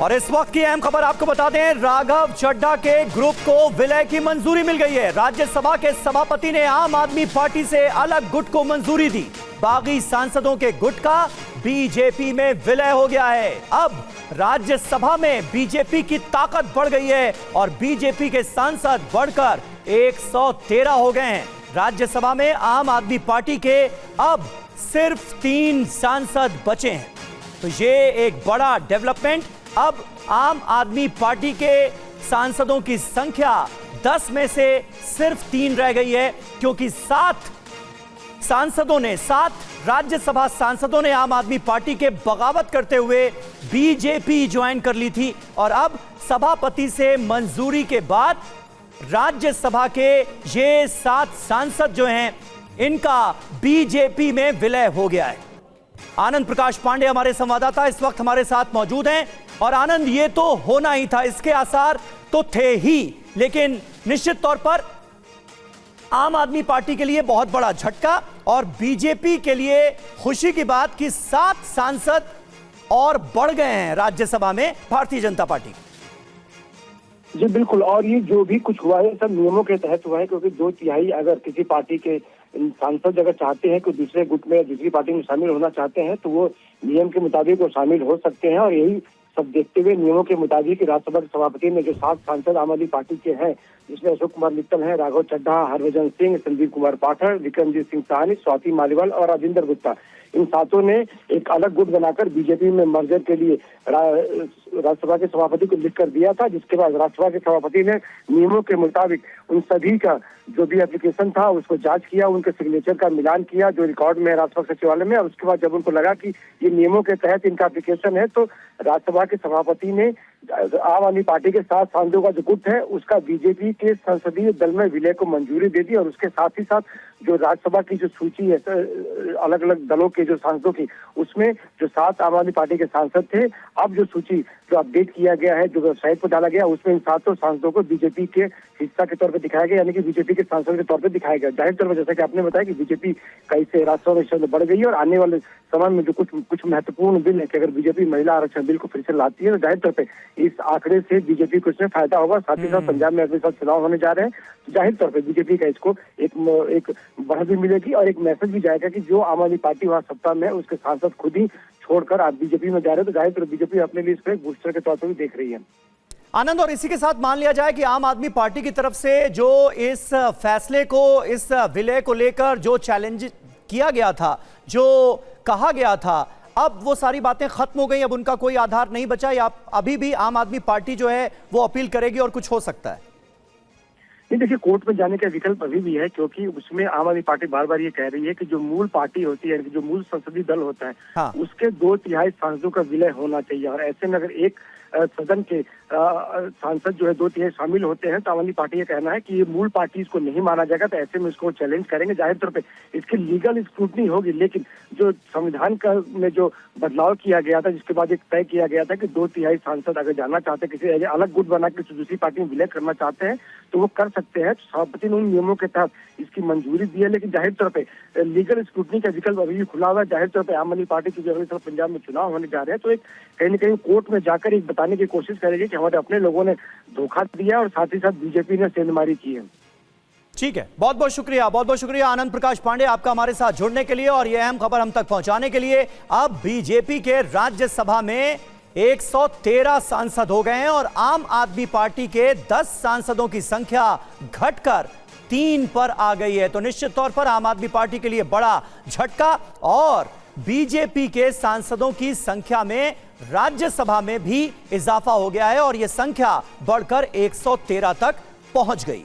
और इस वक्त की अहम खबर आपको बता दें, राघव चड्ढा के ग्रुप को विलय की मंजूरी मिल गई है। राज्यसभा के सभापति ने आम आदमी पार्टी से अलग गुट को मंजूरी दी। बागी सांसदों के गुट का बीजेपी में विलय हो गया है। अब राज्यसभा में बीजेपी की ताकत बढ़ गई है और बीजेपी के सांसद बढ़कर 113 हो गए हैं। राज्यसभा में आम आदमी पार्टी के अब सिर्फ 3 सांसद बचे हैं। तो ये एक बड़ा डेवलपमेंट। अब आम आदमी पार्टी के सांसदों की संख्या 10 में से सिर्फ 3 रह गई है, क्योंकि 7 राज्यसभा सांसदों ने आम आदमी पार्टी के बगावत करते हुए बीजेपी ज्वाइन कर ली थी। और अब सभापति से मंजूरी के बाद राज्यसभा के ये 7 सांसद जो हैं, इनका बीजेपी में विलय हो गया है। आनंद प्रकाश पांडे हमारे संवाददाता इस वक्त हमारे साथ मौजूद हैं। और आनंद, ये तो होना ही था, इसके आसार तो थे ही, लेकिन निश्चित तौर पर आम आदमी पार्टी के लिए बहुत बड़ा झटका और बीजेपी के लिए खुशी की बात कि 7 सांसद और बढ़ गए हैं राज्यसभा में भारतीय जनता पार्टी। जी बिल्कुल, और ये जो भी कुछ हुआ है सब नियमों के तहत हुआ है, क्योंकि 2/3 अगर किसी पार्टी के सांसद अगर चाहते हैं कि दूसरे गुट में दूसरी पार्टी में शामिल होना चाहते हैं तो वो नियम के मुताबिक वो शामिल हो सकते हैं। और यही सब देखते हुए नियमों के मुताबिक राज्यसभा के सभापति ने जो 7 सांसद आम आदमी पार्टी के हैं, जिसमें अशोक कुमार मित्तल हैं, राघव चड्ढा, हरभजन सिंह, संदीप कुमार पाठक, विक्रमजीत सिंह साहनी, स्वाति मालीवाल और राजेंद्र गुप्ता, इन 7 ने एक अलग गुट बनाकर बीजेपी में मर्जर के लिए राज्यसभा के सभापति को लिख कर दिया था। जिसके बाद राज्यसभा के सभापति ने नियमों के मुताबिक उन सभी का जो भी एप्लीकेशन था उसको जांच किया, उनके सिग्नेचर का मिलान किया जो रिकॉर्ड में राज्यसभा सचिवालय में। और उसके बाद जब उनको लगा कि ये नियमों के तहत इनका एप्लीकेशन है, तो राज्यसभा के सभापति ने आम आदमी पार्टी के 7 सांसदों का जो गुट है उसका बीजेपी के संसदीय दल में विलय को मंजूरी दे दी। और उसके साथ ही साथ जो राज्यसभा की जो सूची है अलग अलग दलों के जो सांसदों की, उसमें जो 7 आम आदमी पार्टी के सांसद थे, अब जो सूची जो अपडेट किया गया है, जो वेबसाइट पर डाला गया, उसमें इन 7 सांसदों को बीजेपी के हिस्सा के तौर पर दिखाया गया, यानी कि बीजेपी के सांसद के तौर पर दिखाया गया। जाहिर तौर पर जैसा कि आपने बताया कि बीजेपी का इससे राज्यसभा में बढ़ गई है और आने वाले समय में जो कुछ महत्वपूर्ण बिल है कि अगर बीजेपी महिला आरक्षण बिल को फिर से लाती है तो जाहिर तौर पर इस आंकड़े से बीजेपी को इसमें फायदा होगा। साथ ही साथ पंजाब में अगले साल चुनाव होने जा रहे हैं, तो जाहिर तौर पर बीजेपी का इसको एक बढ़त भी मिलेगी और एक मैसेज भी जाएगा कि जो आम आदमी पार्टी वहाँ सत्ता में है उसके सांसद खुद ही छोड़कर आप बीजेपी में जा रहे हैं, तो जाहिर तौर बीजेपी अपने लिए इसको एक बूस्टर के तौर पर भी देख रही है। आनंद, और इसी के साथ मान लिया जाए कि आम आदमी पार्टी की तरफ से जो इस फैसले को, इस विलय को लेकर जो चैलेंज किया गया था, जो कहा गया था, अब वो सारी बातें खत्म हो गई, अब उनका कोई आधार नहीं बचा, या अभी भी आम आदमी पार्टी जो है वो अपील करेगी और कुछ हो सकता है? नहीं, देखिए, कोर्ट में जाने का विकल्प अभी भी है, क्योंकि उसमें आम आदमी पार्टी बार बार ये कह रही है कि जो मूल पार्टी होती है, जो मूल संसदीय दल होता है, हाँ, उसके 2/3 सांसदों का विलय होना चाहिए। और ऐसे में अगर एक सदन के सांसद जो है 2/3 शामिल होते हैं तो आम आदमी पार्टी का कहना है कि ये मूल पार्टी इसको नहीं माना जाएगा, तो ऐसे में इसको चैलेंज करेंगे। जाहिर तौर पे इसकी लीगल स्क्रूटनी होगी, लेकिन जो संविधान का में जो बदलाव किया गया था, जिसके बाद एक तय किया गया था कि 2/3 सांसद अगर जाना चाहते हैं, किसी अलग गुट बना के दूसरी पार्टी में विलय करना चाहते हैं तो वो कर सकते हैं। सभापति ने उन नियमों के तहत इसकी मंजूरी दी है, लेकिन जाहिर तौर पे लीगल स्क्रूटनी का विकल्प अभी भी खुला हुआ है। जाहिर तौर पे आम आदमी पार्टी की जो अगले साल पंजाब में चुनाव होने जा रहे हैं, तो एक कहीं न कहीं कोर्ट में जाकर एक बताने की कोशिश करेगी कि हमारे अपने लोगों ने धोखा दिया और साथ ही साथ बीजेपी ने सेंधमारी की है। ठीक है, बहुत बहुत शुक्रिया आनंद प्रकाश पांडे आपका हमारे साथ जुड़ने के लिए और यह अहम खबर हम तक पहुंचाने के लिए। अब बीजेपी के राज्यसभा में 113 सांसद हो गए हैं और आम आदमी पार्टी के 10 सांसदों की संख्या घटकर 3 पर आ गई है। तो निश्चित तौर पर आम आदमी पार्टी के लिए बड़ा झटका और बीजेपी के सांसदों की संख्या में राज्यसभा में भी इजाफा हो गया है और यह संख्या बढ़कर 113 तक पहुंच गई।